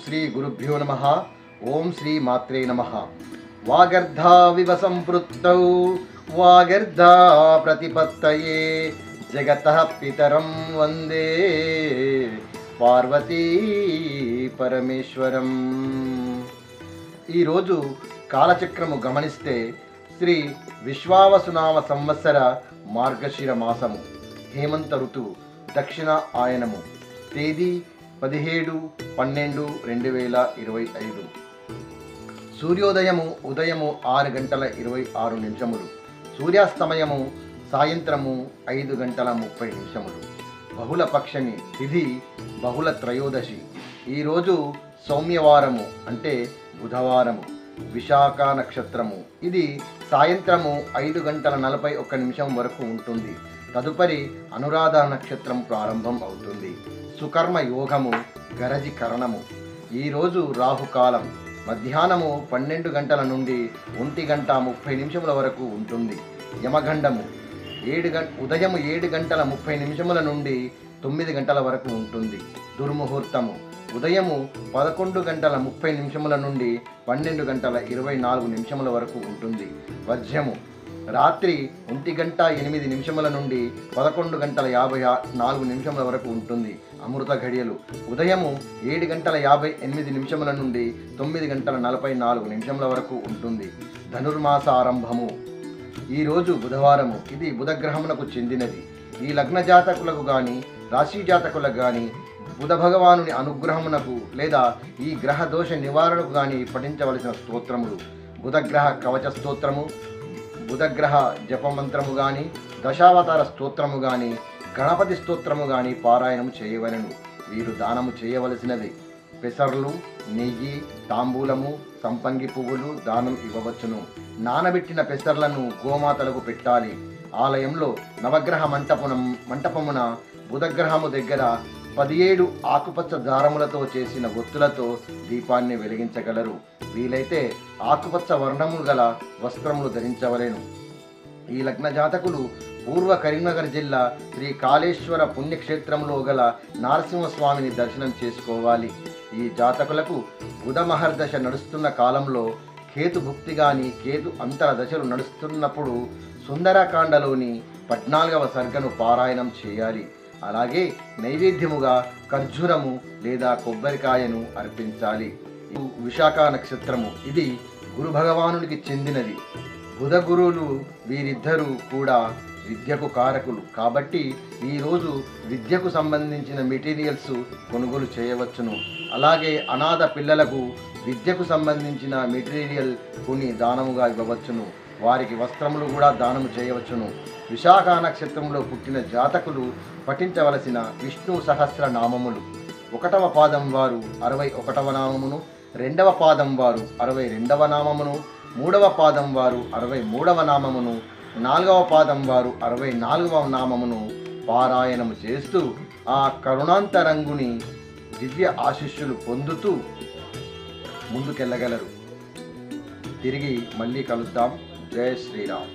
శ్రీ గురుభ్యో నమః. ఓం శ్రీ మాత్రే నమః. వాగర్ధావివ సంపృక్తౌ వాగర్ధా ప్రతిపత్తయే జగతః పితరం వందే పార్వతీ పరమేశ్వరం. ఈరోజు కాలచక్రము గమనిస్తే శ్రీ విశ్వావసునామ సంవత్సర మార్గశిర మాసము, హేమంత ఋతువు, దక్షిణ ఆయనము, తేదీ 17/12/2025. సూర్యోదయము ఉదయము 6:26, సూర్యాస్తమయము సాయంత్రము 5:30. బహుళ పక్షమి తిథి బహుళ త్రయోదశి. ఈరోజు సౌమ్యవారము అంటే బుధవారము. విశాఖ నక్షత్రము ఇది సాయంత్రము 5:41 వరకు ఉంటుంది. తదుపరి అనురాధ నక్షత్రం ప్రారంభం అవుతుంది. సుకర్మ యోగము గరజి కరణము. ఈరోజు రాహుకాలం మధ్యాహ్నము 12 నుండి 1:30 వరకు ఉంటుంది. యమగండము ఉదయం 7:30 నుండి 9 వరకు ఉంటుంది. దుర్ముహూర్తము ఉదయము 11:30 నుండి 12:24 వరకు ఉంటుంది. వర్జ్యము రాత్రి 1:08 నుండి 11:54 వరకు ఉంటుంది. అమృత ఘడియలు ఉదయము 7:58 నుండి 9:44 వరకు ఉంటుంది. ధనుర్మాస ఆరంభము. ఈరోజు బుధవారము. ఇది బుధగ్రహమునకు చెందినది. ఈ లగ్న జాతకులకు కానీ రాశి జాతకులకు కానీ బుధ భగవానుని అనుగ్రహమునకు లేదా ఈ గ్రహ దోష నివారణకు కానీ పఠించవలసిన స్తోత్రములు: బుధగ్రహ కవచ స్తోత్రము, బుధగ్రహ జపమంత్రము కానీ, దశావతార స్తోత్రము కానీ, గణపతి స్తోత్రము కానీ పారాయణము చేయవలెను. వీరు దానము చేయవలసినది: పెసర్లు, నెయ్యి, తాంబూలము, సంపంగి పువ్వులు దానం ఇవ్వవచ్చును. నానబెట్టిన పెసర్లను గోమాతలకు పెట్టాలి. ఆలయంలో నవగ్రహ మంటపమున బుధగ్రహము దగ్గర 17 ఆకుపచ్చ దారములతో చేసిన ఒత్తులతో దీపాన్ని వెలిగించగలరు. వీలైతే ఆకుపచ్చ వర్ణములు గల వస్త్రములు ధరించవలెను. ఈ లగ్న జాతకులు పూర్వ కరీంనగర్ జిల్లా శ్రీ కాళేశ్వర పుణ్యక్షేత్రంలో గల నరసింహస్వామిని దర్శనం చేసుకోవాలి. ఈ జాతకులకు బుధ మహర్దశ నడుస్తున్న కాలంలో కేతు భుక్తి గాని కేతు అంతర దశలు నడుస్తున్నప్పుడు సుందరకాండలోని 14వ సర్గను పారాయణం చేయాలి. అలాగే నైవేద్యముగా ఖర్జూరము లేదా కొబ్బరికాయను అర్పించాలి. విశాఖ నక్షత్రము ఇది గురు భగవానునికి చెందినది. బుధ గురువులు వీరిద్దరూ కూడా విద్యకు కారకులు కాబట్టి ఈరోజు విద్యకు సంబంధించిన మెటీరియల్స్ కొనుగోలు చేయవచ్చును. అలాగే అనాథ పిల్లలకు విద్యకు సంబంధించిన మెటీరియల్ కొని దానముగా ఇవ్వవచ్చును. వారికి వస్త్రములు కూడా దానము చేయవచ్చును. విశాఖ నక్షత్రంలో పుట్టిన జాతకులు పఠించవలసిన విష్ణు సహస్ర నామములు: 1వ పాదం వారు 61వ నామమును, 2వ పాదం వారు 62వ నామమును, 3వ పాదం వారు 63వ నామమును, 4వ పాదం వారు 64వ నామమును పారాయణము చేస్తూ ఆ కరుణాంతరంగుని దివ్య ఆశీస్సులు పొందుతూ ముందుకెళ్ళగలరు. తిరిగి మళ్ళీ కలుద్దాం. జై శ్రీరామ్.